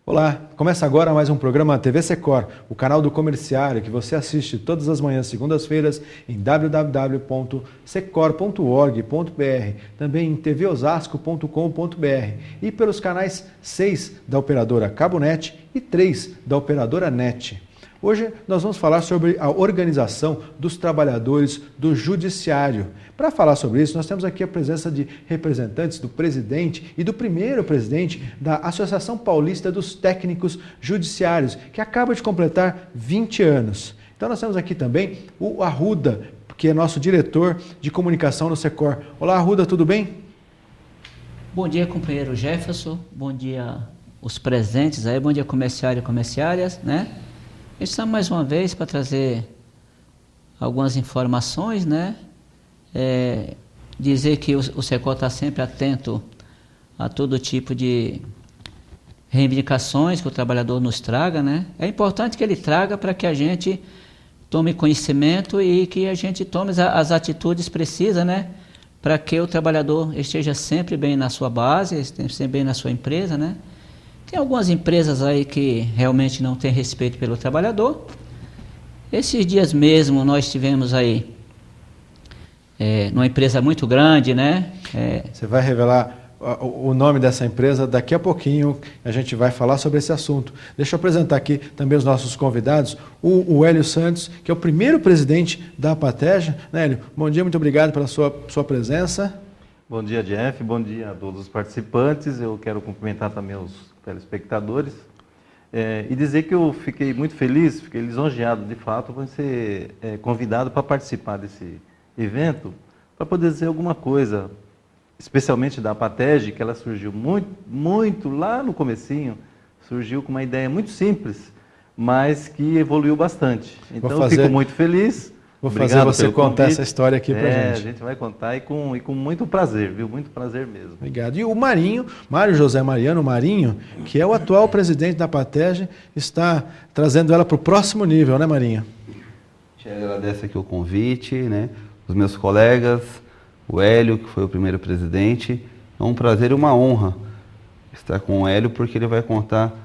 Olá, começa agora mais um programa TV Secor, o canal do comerciário que você assiste todas as manhãs, segundas-feiras, em www.secor.org.br, também em tvosasco.com.br e pelos canais 6 da operadora Cabonet e 3 da operadora NET. Hoje nós vamos falar sobre a organização dos trabalhadores do Judiciário. Para falar sobre isso, nós temos aqui a presença de representantes do presidente e do primeiro presidente da Associação Paulista dos Técnicos Judiciários, que acaba de completar 20 anos. Então nós temos aqui também o Arruda, que é nosso diretor de comunicação no Secor. Olá, Arruda, tudo bem? Bom dia, companheiro Jefferson. Bom dia os presentes aí. Bom dia, comerciário e comerciárias, né? Estamos mais uma vez para trazer algumas informações, né? Dizer que o Secor está sempre atento a todo tipo de reivindicações que o trabalhador nos traga, né? É importante que ele traga para que a gente tome conhecimento e que a gente tome as atitudes precisas, né? Para que o trabalhador esteja sempre bem na sua base, esteja sempre bem na sua empresa, né? Tem algumas empresas aí que realmente não têm respeito pelo trabalhador. Esses dias mesmo nós tivemos aí numa empresa muito grande, né? Você vai revelar o nome dessa empresa daqui a pouquinho, a gente vai falar sobre esse assunto. Deixa eu apresentar aqui também os nossos convidados, o Hélio Santos, que é o primeiro presidente da APATEJA. Né, Hélio? Bom dia, muito obrigado pela sua presença. Bom dia, Jeff, bom dia a todos os participantes. Eu quero cumprimentar também os telespectadores e dizer que eu fiquei muito feliz, fiquei lisonjeado de fato por ser convidado para participar desse evento, para poder dizer alguma coisa, especialmente da APATEJA, que ela surgiu muito lá no comecinho, surgiu com uma ideia muito simples, mas que evoluiu bastante. Então eu fico muito feliz. Vou fazer você contar essa história aqui pra gente. A gente vai contar e com muito prazer, viu? Muito prazer mesmo. Obrigado. E o Marinho, Mário José Mariano Marinho, que é o atual presidente da APATEJA, está trazendo ela para o próximo nível, né, Marinho? Te agradeço aqui o convite, né? Os meus colegas, o Hélio, que foi o primeiro presidente. É um prazer e uma honra estar com o Hélio, porque ele vai contar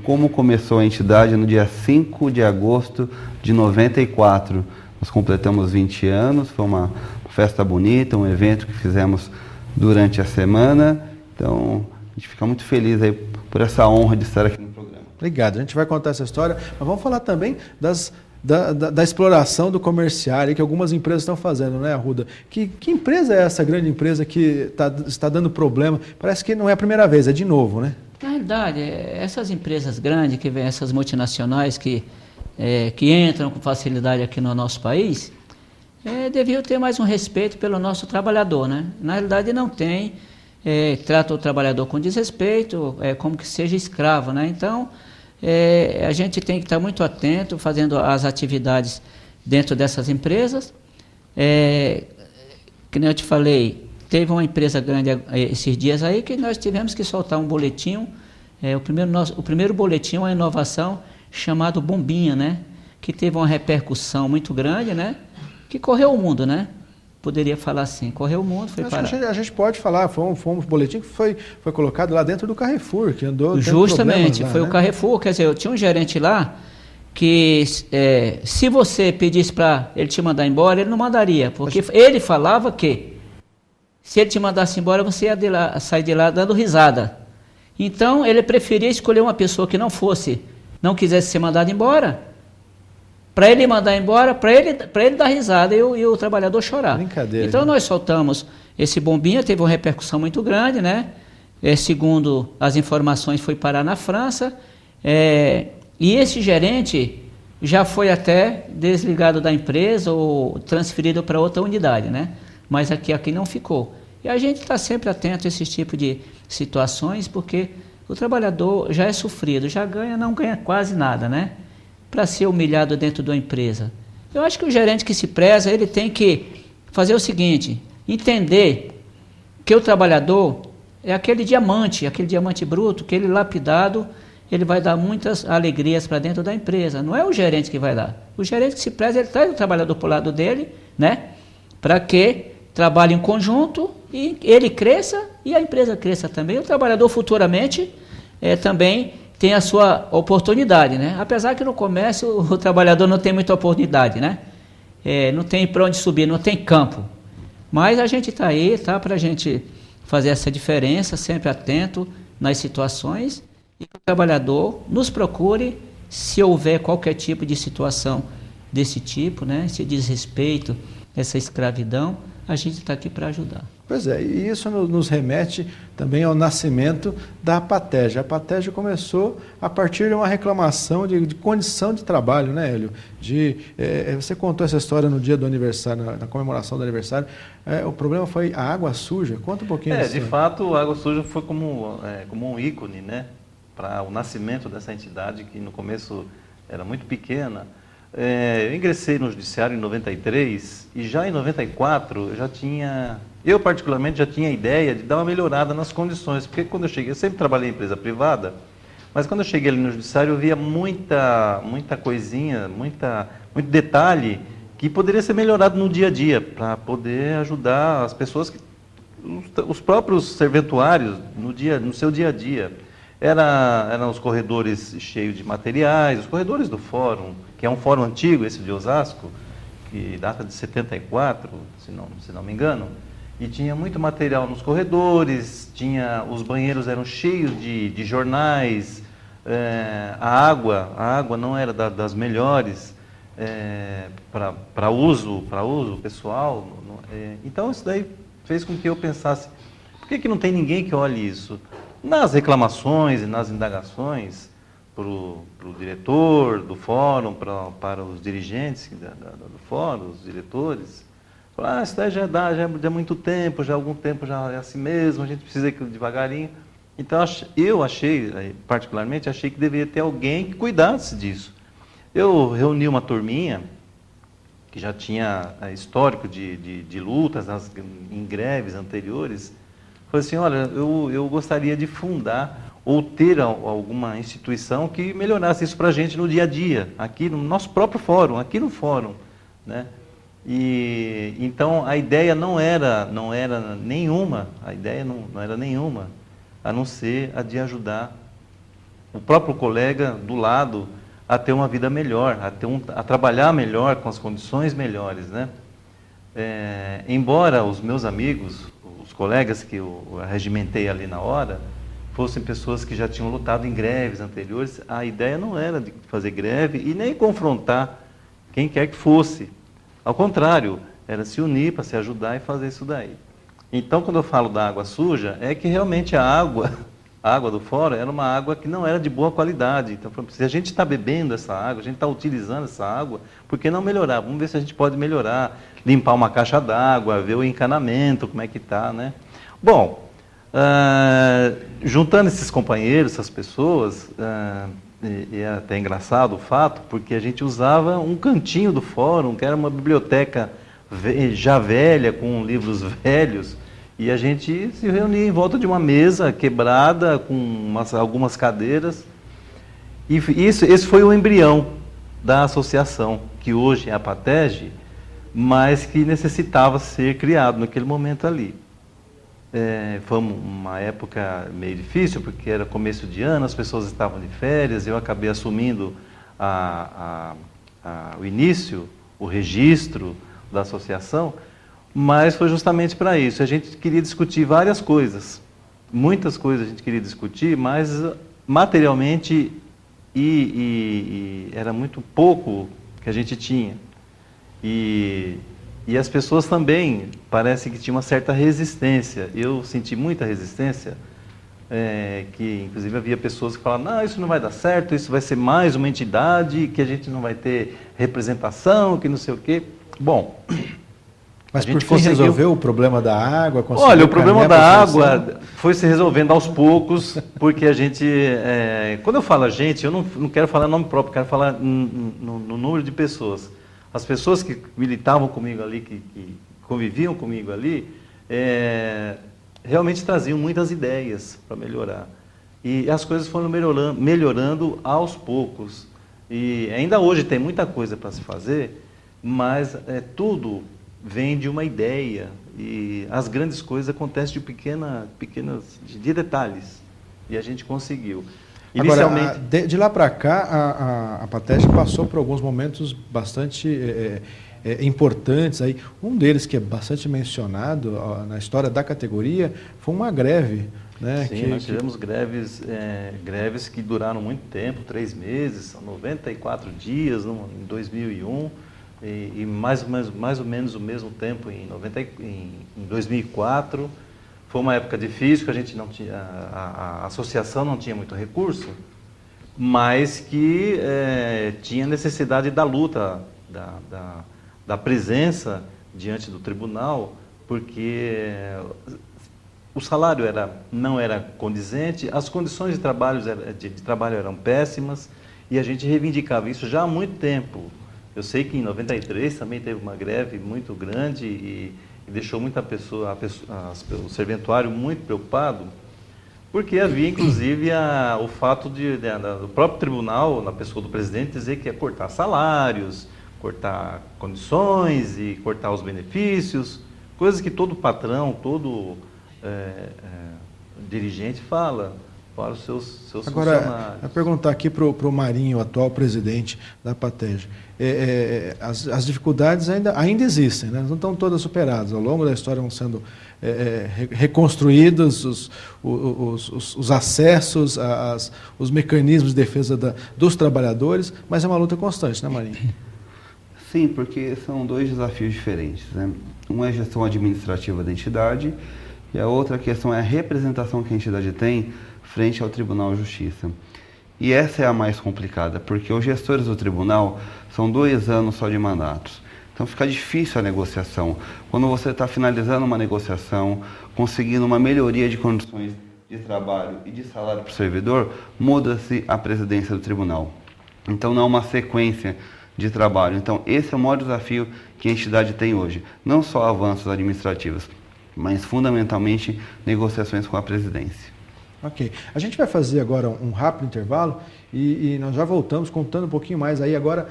como começou a entidade no dia 5 de agosto de 94. Nós completamos 20 anos, foi uma festa bonita, um evento que fizemos durante a semana. Então, a gente fica muito feliz aí por essa honra de estar aqui no programa. Obrigado, a gente vai contar essa história, mas vamos falar também da exploração do comerciário que algumas empresas estão fazendo, né, Arruda? Que empresa é essa grande empresa que está dando problema? Parece que não é a primeira vez, é de novo, né? Na realidade, essas empresas grandes, que vêm, essas multinacionais que entram com facilidade aqui no nosso país, deviam ter mais um respeito pelo nosso trabalhador, né? Na realidade não tem, trata o trabalhador com desrespeito, como que seja escravo, né? Então, a gente tem que estar muito atento, fazendo as atividades dentro dessas empresas. Que nem eu te falei, teve uma empresa grande esses dias aí que nós tivemos que soltar um boletim, o primeiro boletim é uma inovação chamado Bombinha, né? Que teve uma repercussão muito grande, né? Que correu o mundo, né? Poderia falar assim, correu o mundo, foi para... A gente pode falar, foi um boletim que foi colocado lá dentro do Carrefour, que andou... Justamente, lá, foi, né? O Carrefour, quer dizer, eu tinha um gerente lá que se você pedisse para ele te mandar embora, ele não mandaria, porque ele falava que se ele te mandasse embora, você ia sair de lá dando risada. Então, ele preferia escolher uma pessoa que não quisesse ser mandado embora, para ele mandar embora, para ele dar risada e o trabalhador chorar. Brincadeira. Então, nós soltamos esse Bombinha, teve uma repercussão muito grande, né? Segundo as informações, foi parar na França, e esse gerente já foi até desligado da empresa ou transferido para outra unidade, né? Mas aqui não ficou. E a gente está sempre atento a esse tipo de situações, porque o trabalhador já é sofrido, não ganha quase nada, né? Para ser humilhado dentro de uma empresa. Eu acho que o gerente que se preza, ele tem que fazer o seguinte, entender que o trabalhador é aquele diamante bruto, que ele lapidado, ele vai dar muitas alegrias para dentro da empresa. Não é o gerente que vai dar. O gerente que se preza, ele traz o trabalhador para o lado dele, né? Para que trabalhe em conjunto e ele cresça e a empresa cresça também. O trabalhador futuramente também tem a sua oportunidade, né? Apesar que no comércio o trabalhador não tem muita oportunidade, né? Não tem para onde subir, não tem campo. Mas a gente está aí, tá, para a gente fazer essa diferença, sempre atento nas situações, e que o trabalhador nos procure se houver qualquer tipo de situação desse tipo, né? Esse desrespeito, essa escravidão, a gente está aqui para ajudar. Pois é, e isso nos remete também ao nascimento da APATEG. A APATEG começou a partir de uma reclamação de condição de trabalho, né, Hélio? Você contou essa história no dia do aniversário, na comemoração do aniversário. O problema foi a água suja. Conta um pouquinho disso. De fato, a água suja foi como um ícone, né, para o nascimento dessa entidade, que no começo era muito pequena. Eu ingressei no judiciário em 93 e já em 94 eu particularmente já tinha a ideia de dar uma melhorada nas condições, porque quando eu cheguei, eu sempre trabalhei em empresa privada, mas quando eu cheguei ali no judiciário eu via muita coisinha, muito detalhe que poderia ser melhorado no dia a dia, para poder ajudar as pessoas, os próprios serventuários no seu dia a dia. Eram os corredores cheios de materiais, os corredores do fórum, que é um fórum antigo, esse de Osasco, que data de 74, se não me engano, e tinha muito material nos corredores, os banheiros eram cheios de jornais, a água não era das melhores para uso pessoal. Então isso daí fez com que eu pensasse, por que não tem ninguém que olhe isso? Nas reclamações e nas indagações para o diretor do fórum, para os dirigentes do fórum, os diretores, isso daí já é muito tempo, já há algum tempo já é assim mesmo, a gente precisa ir devagarinho. Então eu particularmente achei que deveria ter alguém que cuidasse disso. Eu reuni uma turminha que já tinha histórico de lutas em greves anteriores. Falei assim, olha, eu gostaria de fundar ou ter alguma instituição que melhorasse isso para a gente no dia a dia, aqui no nosso próprio fórum, aqui no fórum, né? E então a ideia não era nenhuma, a não ser a de ajudar o próprio colega do lado a ter uma vida melhor, a trabalhar melhor, com as condições melhores, né? Embora os meus amigos, os colegas que eu regimentei ali na hora, fossem pessoas que já tinham lutado em greves anteriores, a ideia não era de fazer greve e nem confrontar quem quer que fosse. Ao contrário, era se unir para se ajudar e fazer isso daí. Então, quando eu falo da água suja, é que realmente a água do fórum era uma água que não era de boa qualidade. Então, se a gente está bebendo essa água, a gente está utilizando essa água, por que não melhorar? Vamos ver se a gente pode melhorar, limpar uma caixa d'água, ver o encanamento, como é que está, né? Bom, juntando esses companheiros, essas pessoas, e é até engraçado o fato, porque a gente usava um cantinho do fórum, que era uma biblioteca já velha, com livros velhos, e a gente se reunia em volta de uma mesa quebrada, com algumas cadeiras, e esse foi o embrião da associação, que hoje é a APATEG, mas que necessitava ser criado naquele momento ali. Foi uma época meio difícil, porque era começo de ano, as pessoas estavam de férias, eu acabei assumindo o início, o registro da associação, mas foi justamente para isso. A gente queria discutir várias coisas, muitas coisas a gente queria discutir, mas materialmente era muito pouco que a gente tinha. E as pessoas também, parece que tinham uma certa resistência. Eu senti muita resistência, que inclusive havia pessoas que falavam, não, isso não vai dar certo, isso vai ser mais uma entidade, que a gente não vai ter representação, que não sei o quê. Bom, mas por fim resolveu o problema da água? Olha, o problema da água foi se resolvendo aos poucos, porque a gente, quando eu falo a gente, eu não quero falar nome próprio, quero falar no número de pessoas. As pessoas que militavam comigo ali, que conviviam comigo ali, realmente traziam muitas ideias para melhorar. E as coisas foram melhorando aos poucos. E ainda hoje tem muita coisa para se fazer, mas tudo vem de uma ideia, e as grandes coisas acontecem de detalhes, e a gente conseguiu. Inicialmente... Agora, de lá para cá, a Patege passou por alguns momentos bastante importantes. Aí. Um deles, que é bastante mencionado na história da categoria, foi uma greve. Né? Sim, nós tivemos greves que duraram muito tempo, 3 meses, são 94 dias em 2001, e mais ou menos o mesmo tempo em 2004. Foi uma época difícil, que a gente não tinha, a associação não tinha muito recurso, mas que tinha necessidade da luta, da presença diante do tribunal, porque o salário não era condizente, as condições de trabalho eram péssimas, e a gente reivindicava isso já há muito tempo. Eu sei que em 93 também teve uma greve muito grande e deixou muita o serventuário muito preocupado, porque havia inclusive o fato do próprio tribunal, na pessoa do presidente, dizer que ia cortar salários, cortar condições e cortar os benefícios, coisas que todo patrão, todo dirigente fala para os seus funcionários. Agora, a perguntar aqui para o Marinho, atual presidente da Patege, as dificuldades ainda existem, né? Não estão todas superadas. Ao longo da história vão sendo reconstruídos os acessos, os mecanismos de defesa dos trabalhadores, mas é uma luta constante, né, Marinho? Sim, porque são 2 desafios diferentes, né? Um é a gestão administrativa da entidade, e a outra questão é a representação que a entidade tem frente ao Tribunal de Justiça. E essa é a mais complicada, porque os gestores do tribunal são 2 anos só de mandatos. Então fica difícil a negociação. Quando você está finalizando uma negociação, conseguindo uma melhoria de condições de trabalho e de salário para o servidor, muda-se a presidência do tribunal. Então não é uma sequência de trabalho. Então esse é o maior desafio que a entidade tem hoje. Não só avanços administrativos, mas fundamentalmente negociações com a presidência. Ok. A gente vai fazer agora um rápido intervalo e nós já voltamos contando um pouquinho mais aí agora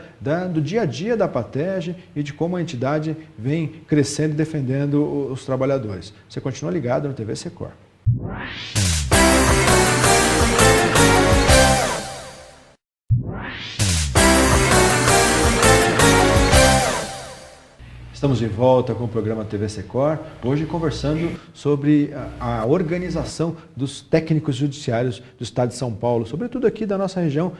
do dia a dia da Patege e de como a entidade vem crescendo e defendendo os trabalhadores. Você continua ligado no TV Secor. Estamos de volta com o programa TV Secor, hoje conversando sobre a organização dos técnicos judiciários do Estado de São Paulo, sobretudo aqui da nossa região,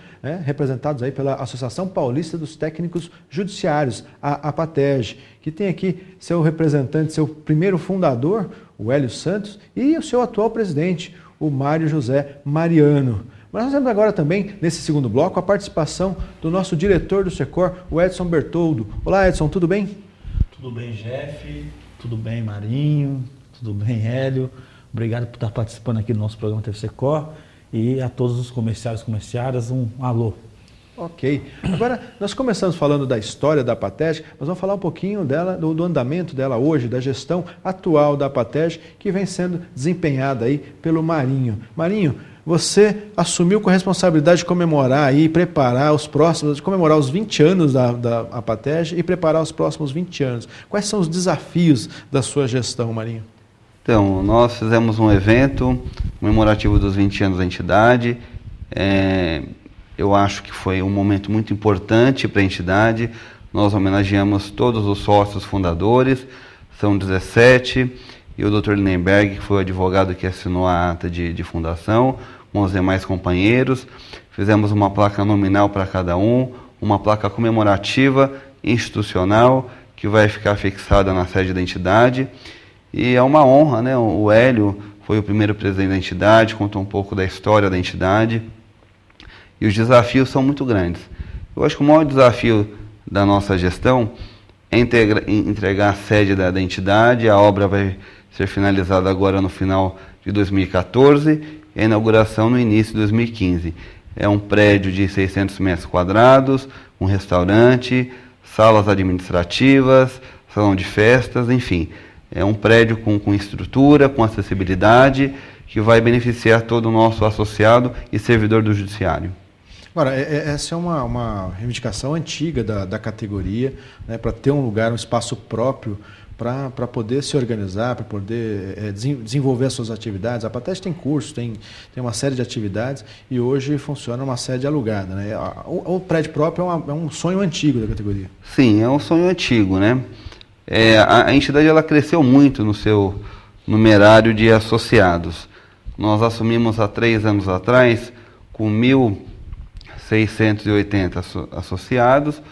representados aí pela Associação Paulista dos Técnicos Judiciários, a Patege, que tem aqui seu representante, seu primeiro fundador, o Hélio Santos, e o seu atual presidente, o Mário José Mariano. Mas nós temos agora também, nesse segundo bloco, a participação do nosso diretor do Secor, o Edson Bertoldo. Olá, Edson, tudo bem? Tudo bem, Jeff? Tudo bem, Marinho? Tudo bem, Hélio? Obrigado por estar participando aqui do nosso programa TV Secor e a todos os comerciários, um alô. Ok. Agora, nós começamos falando da história da Patege, mas vamos falar um pouquinho dela, do andamento dela hoje, da gestão atual da Patege, que vem sendo desempenhada aí pelo Marinho. Marinho, você assumiu com a responsabilidade de comemorar e preparar de comemorar os 20 anos da Patege e preparar os próximos 20 anos. Quais são os desafios da sua gestão, Marinho? Então, nós fizemos um evento comemorativo dos 20 anos da entidade. Eu acho que foi um momento muito importante para a entidade. Nós homenageamos todos os sócios fundadores, são 17, e o Dr. Lindenberg, que foi o advogado que assinou a ata de fundação, com os demais companheiros. Fizemos uma placa nominal para cada um, uma placa comemorativa institucional, que vai ficar fixada na sede da entidade. E é uma honra, né? O Hélio foi o primeiro presidente da entidade, contou um pouco da história da entidade. E os desafios são muito grandes. Eu acho que o maior desafio da nossa gestão é entregar a sede da entidade. A obra vai ser finalizada agora no final de 2014 e a inauguração no início de 2015. É um prédio de 600 metros quadrados, um restaurante, salas administrativas, salão de festas, enfim. É um prédio com estrutura, com acessibilidade, que vai beneficiar todo o nosso associado e servidor do judiciário. Agora, essa é uma reivindicação antiga da categoria, né, para ter um lugar, um espaço próprio para poder se organizar, para poder desenvolver as suas atividades. A Pateste tem curso, tem uma série de atividades e hoje funciona uma sede alugada, né? O prédio próprio é um sonho antigo da categoria. Sim, é um sonho antigo, né? A entidade ela cresceu muito no seu numerário de associados. Nós assumimos há 3 anos atrás com 1.680 associados,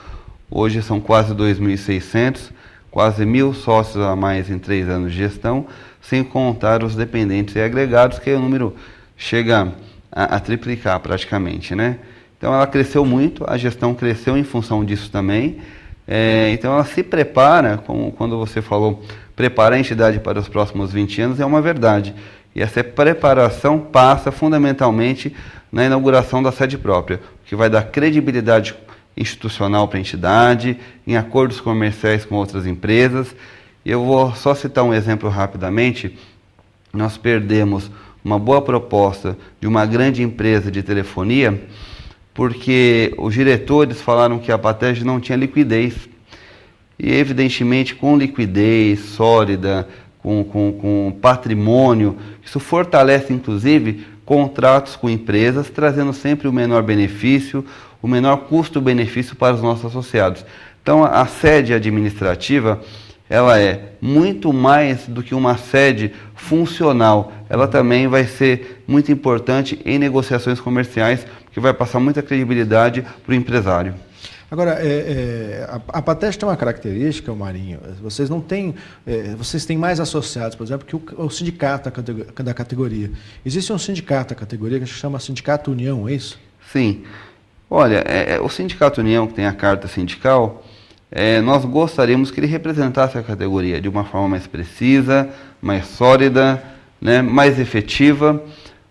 hoje são quase 2.600, quase 1.000 sócios a mais em 3 anos de gestão, sem contar os dependentes e agregados, que o número chega a triplicar praticamente, né? Então ela cresceu muito, a gestão cresceu em função disso também. Então ela se prepara, como quando você falou, preparar a entidade para os próximos 20 anos, é uma verdade. E essa preparação passa fundamentalmente na inauguração da sede própria, que vai dar credibilidade institucional para a entidade, em acordos comerciais com outras empresas. Eu vou só citar um exemplo rapidamente. Nós perdemos uma boa proposta de uma grande empresa de telefonia, porque os diretores falaram que a Pateste não tinha liquidez. E, evidentemente, com liquidez sólida, com patrimônio, isso fortalece, inclusive, contratos com empresas, trazendo sempre o menor benefício, o menor custo-benefício para os nossos associados. Então, a sede administrativa, ela é muito mais do que uma sede funcional. Ela também vai ser muito importante em negociações comerciais, que vai passar muita credibilidade para o empresário. Agora, a Pateste tem uma característica, Marinho, vocês não têm, vocês têm mais associados, por exemplo, que o sindicato da categoria. Existe um sindicato da categoria que se chama Sindicato União, é isso? Sim. Olha, o Sindicato União, que tem a carta sindical, nós gostaríamos que ele representasse a categoria de uma forma mais precisa, mais sólida, né, mais efetiva.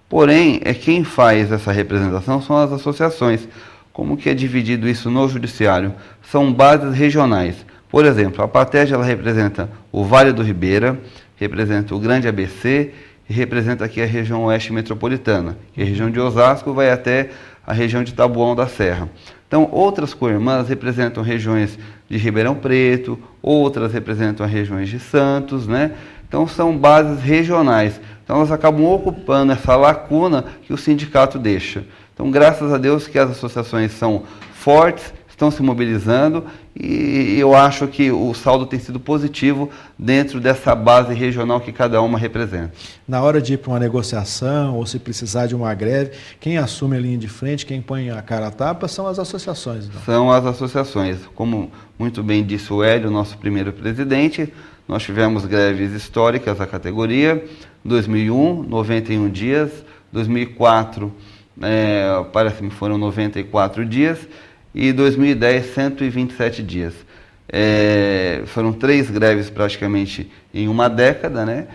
Porém, quem faz essa representação são as associações. Como que é dividido isso no judiciário? São bases regionais. Por exemplo, a Pateste ela representa o Vale do Ribeira, representa o Grande ABC e representa aqui a região oeste metropolitana, que a região de Osasco vai até a região de Taboão da Serra. Então, outras co-irmãs representam regiões de Ribeirão Preto, outras representam as regiões de Santos, né? Então, são bases regionais. Então, elas acabam ocupando essa lacuna que o sindicato deixa. Então, graças a Deus que as associações são fortes, estão se mobilizando e eu acho que o saldo tem sido positivo dentro dessa base regional que cada uma representa. Na hora de ir para uma negociação ou se precisar de uma greve, quem assume a linha de frente, quem põe a cara a tapa são as associações. Então. São as associações. Como muito bem disse o Hélio, nosso primeiro presidente, nós tivemos greves históricas da categoria, 2001, 91 dias, 2004, parece-me foram 94 dias, e 2010, 127 dias. Foram 3 greves praticamente em uma década, né?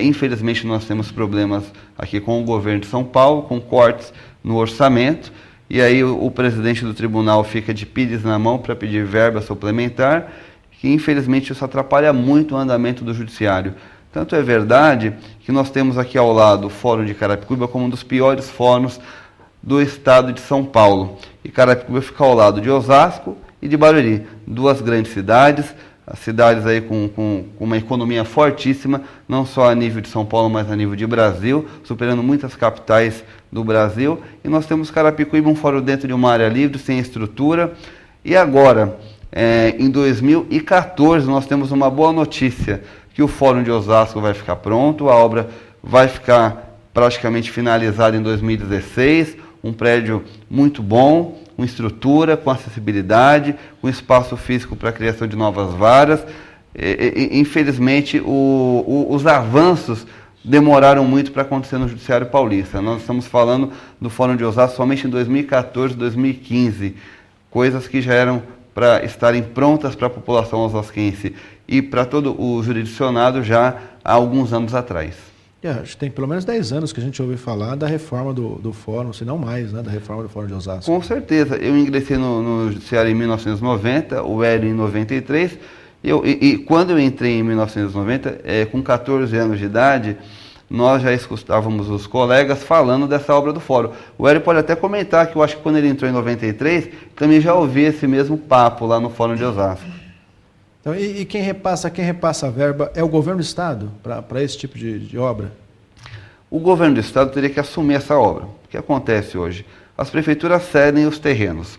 Infelizmente nós temos problemas aqui com o governo de São Paulo, com cortes no orçamento, e aí o presidente do tribunal fica de pilhas na mão para pedir verba suplementar, que infelizmente isso atrapalha muito o andamento do judiciário. Tanto é verdade que nós temos aqui ao lado o Fórum de Carapicuíba como um dos piores fóruns do estado de São Paulo. E Carapicuíba fica ao lado de Osasco e de Barueri, 2 grandes cidades, as cidades aí com uma economia fortíssima, não só a nível de São Paulo, mas a nível de Brasil, superando muitas capitais do Brasil. E nós temos Carapicuíba, um fórum dentro de uma área livre, sem estrutura. E agora, em 2014, nós temos uma boa notícia, que o Fórum de Osasco vai ficar pronto, a obra vai ficar praticamente finalizada em 2016, um prédio muito bom, com estrutura, com acessibilidade, com espaço físico para a criação de novas varas. Infelizmente, os avanços demoraram muito para acontecer no Judiciário Paulista. Nós estamos falando do Fórum de Osasco somente em 2014, 2015, coisas que já eram para estarem prontas para a população osasquense e para todo o jurisdicionado já há alguns anos atrás. Acho que tem pelo menos 10 anos que a gente ouviu falar da reforma do fórum, se não mais, né, da reforma do Fórum de Osasco. Com certeza. Eu ingressei no Judiciário em 1990, o Hélio em 93, e quando eu entrei em 1990, com 14 anos de idade, nós já escutávamos os colegas falando dessa obra do fórum. O Hélio pode até comentar que eu acho que quando ele entrou em 93, também já ouvi esse mesmo papo lá no Fórum de Osasco. Então, e quem repassa a verba é o governo do Estado para esse tipo de obra? O governo do Estado teria que assumir essa obra. O que acontece hoje? As prefeituras cedem os terrenos.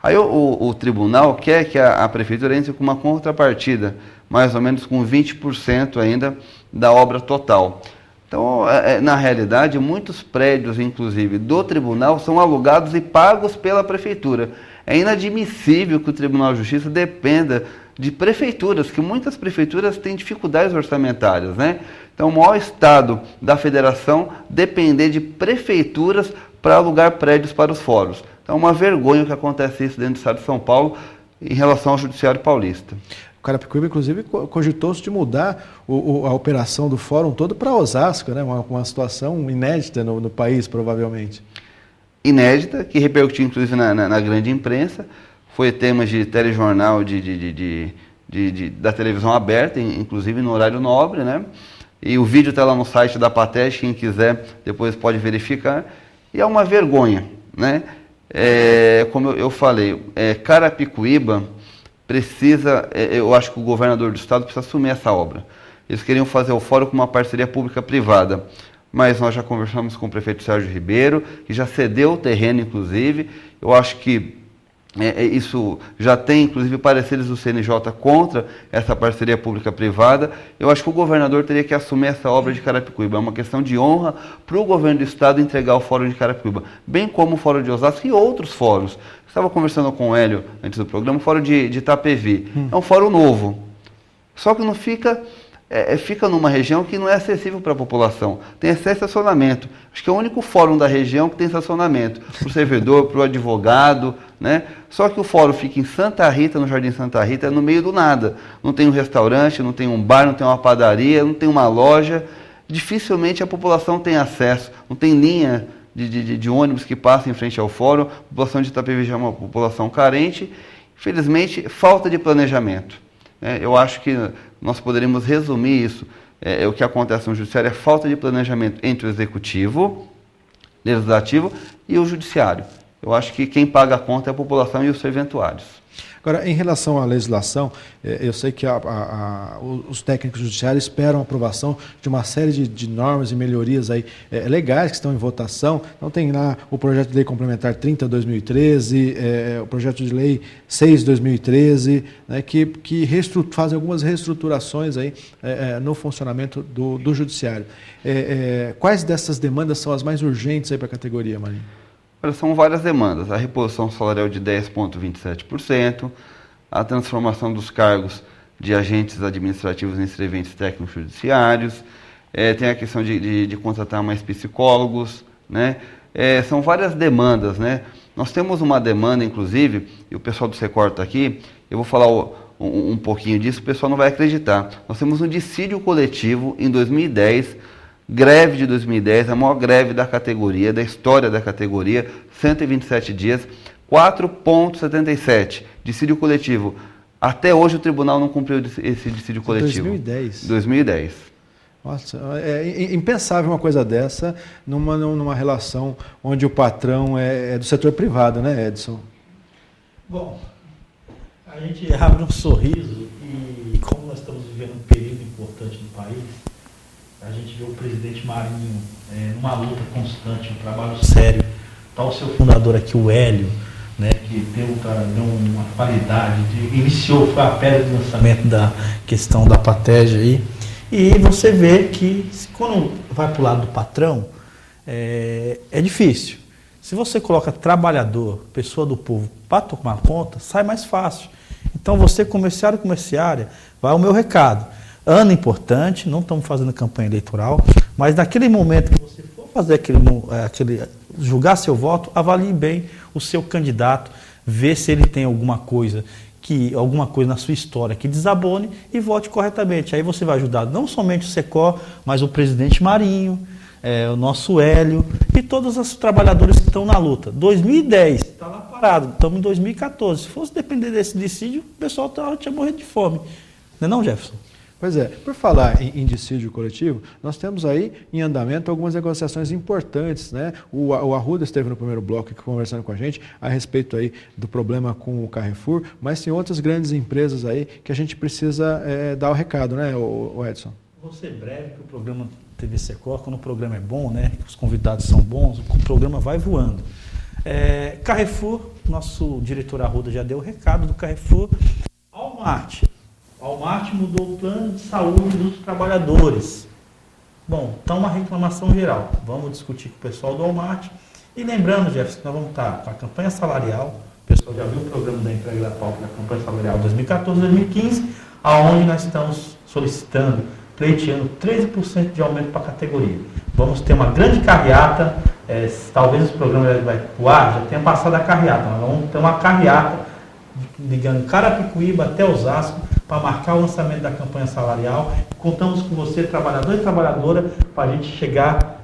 Aí o tribunal quer que a prefeitura entre com uma contrapartida, mais ou menos com 20% ainda da obra total. Então, na realidade, muitos prédios, inclusive, do tribunal, são alugados e pagos pela prefeitura. É inadmissível que o Tribunal de Justiça dependa de prefeituras, que muitas prefeituras têm dificuldades orçamentárias, né? Então, o maior estado da federação depender de prefeituras para alugar prédios para os fóruns. Então, é uma vergonha que acontece isso dentro do estado de São Paulo em relação ao Judiciário Paulista. O Carapicuíba, inclusive, cogitou-se de mudar a operação do fórum todo para Osasco, né? Uma situação inédita no país, provavelmente. Inédita, que repercutiu, inclusive, na grande imprensa. Foi tema de telejornal da televisão aberta, inclusive no horário nobre, né? E o vídeo está lá no site da Patege, quem quiser depois pode verificar. E é uma vergonha, né? Como eu falei, Carapicuíba precisa, eu acho que o governador do estado precisa assumir essa obra. Eles queriam fazer o fórum com uma parceria pública-privada, mas nós já conversamos com o prefeito Sérgio Ribeiro, que já cedeu o terreno, inclusive. Eu acho que isso já tem, inclusive, pareceres do CNJ contra essa parceria pública-privada. Eu acho que o governador teria que assumir essa obra de Carapicuíba. É uma questão de honra para o governo do estado entregar o Fórum de Carapicuíba, bem como o Fórum de Osasco e outros fóruns. Estava conversando com o Hélio antes do programa, o Fórum de Itapevi. É um fórum novo, só que não fica numa região que não é acessível para a população. Tem excesso de estacionamento. Acho que é o único fórum da região que tem estacionamento para o servidor, para o advogado, né? Só que o fórum fica em Santa Rita, no Jardim Santa Rita, no meio do nada. Não tem um restaurante, não tem um bar, não tem uma padaria, não tem uma loja. Dificilmente a população tem acesso. Não tem linha de ônibus que passa em frente ao fórum. A população de Itapevi já é uma população carente. Infelizmente, falta de planejamento. Eu acho que nós poderíamos resumir isso. O que acontece no judiciário é falta de planejamento entre o executivo, legislativo e o judiciário. Eu acho que quem paga a conta é a população e os serventuários. Agora, em relação à legislação, eu sei que os técnicos judiciários esperam a aprovação de uma série de normas e melhorias aí, legais que estão em votação. Então tem lá o projeto de lei complementar 30/2013, o projeto de lei 6/2013, né, que fazem algumas reestruturações aí, no funcionamento do judiciário. Quais dessas demandas são as mais urgentes aí para a categoria, Marinho? São várias demandas. A reposição salarial de 10,27%, a transformação dos cargos de agentes administrativos em serventes técnicos judiciários, tem a questão de contratar mais psicólogos, né? São várias demandas, né? Nós temos uma demanda, inclusive, e o pessoal do Secor está aqui, eu vou falar um pouquinho disso, o pessoal não vai acreditar. Nós temos um dissídio coletivo em 2010, greve de 2010, a maior greve da categoria, da história da categoria, 127 dias, 4,77, dissídio coletivo. Até hoje o tribunal não cumpriu esse dissídio coletivo. 2010. Nossa, é impensável uma coisa dessa numa relação onde o patrão é do setor privado, né, Edson? Bom, a gente abre um sorriso e como nós estamos vivendo um período importante no país, a gente vê o presidente Marinho numa luta constante, um trabalho sério. Está o seu fundador aqui, o Hélio, né, que deu uma qualidade, foi a pedra de lançamento da questão da Patege aí. E você vê que quando vai para o lado do patrão, é difícil. Se você coloca trabalhador, pessoa do povo, para tomar conta, sai mais fácil. Então você, comerciário e comerciária, vai o meu recado. Ano importante, não estamos fazendo campanha eleitoral, mas naquele momento que você for fazer julgar seu voto, avalie bem o seu candidato, vê se ele tem alguma coisa na sua história que desabone e vote corretamente. Aí você vai ajudar não somente o Secor, mas o presidente Marinho, o nosso Hélio e todos os trabalhadores que estão na luta. 2010, está lá parado, estamos em 2014. Se fosse depender desse dissídio, o pessoal tinha morrido de fome. Não é não, Jefferson? Pois é, por falar em dissídio coletivo, nós temos aí em andamento algumas negociações importantes, né? O Arruda esteve no primeiro bloco aqui conversando com a gente a respeito aí do problema com o Carrefour, mas tem outras grandes empresas aí que a gente precisa dar o recado, né, o Edson? Vou ser breve, que o programa TV Secor, quando o programa é bom, né, que os convidados são bons, o programa vai voando. Carrefour, nosso diretor Arruda já deu o recado do Carrefour. Walmart. Walmart mudou o plano de saúde dos trabalhadores. Bom, está uma reclamação geral. Vamos discutir com o pessoal do Walmart. E lembrando, Jefferson, que nós vamos estar com a campanha salarial. O pessoal já viu o programa da entrega da pauta da campanha salarial 2014-2015, aonde nós estamos solicitando, pleiteando 13% de aumento para a categoria. Vamos ter uma grande carreata. Talvez o programa vai voar, já tenha passado a carreata. Nós vamos ter uma carreata ligando Carapicuíba até Osasco para marcar o lançamento da campanha salarial. Contamos com você, trabalhador e trabalhadora, para a gente chegar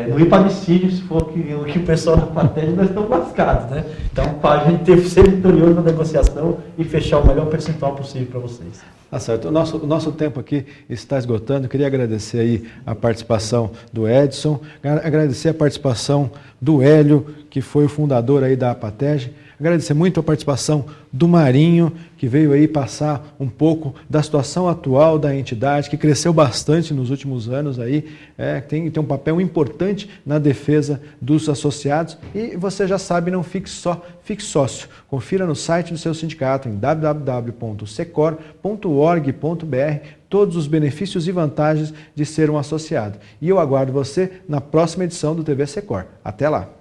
no hipadicídio, se for o que o pessoal da Patente, nós estamos lascados, né? Então, para a gente ser vitorioso na negociação e fechar o melhor percentual possível para vocês. Tá certo. O nosso tempo aqui está esgotando. Eu queria agradecer aí a participação do Edson, agradecer a participação do Hélio, que foi o fundador aí da Apatege. Agradecer muito a participação do Marinho, que veio aí passar um pouco da situação atual da entidade, que cresceu bastante nos últimos anos aí, tem um papel importante na defesa dos associados. E você já sabe, não fique só, fique sócio. Confira no site do seu sindicato em www.secor.org.br todos os benefícios e vantagens de ser um associado. E eu aguardo você na próxima edição do TV Secor. Até lá!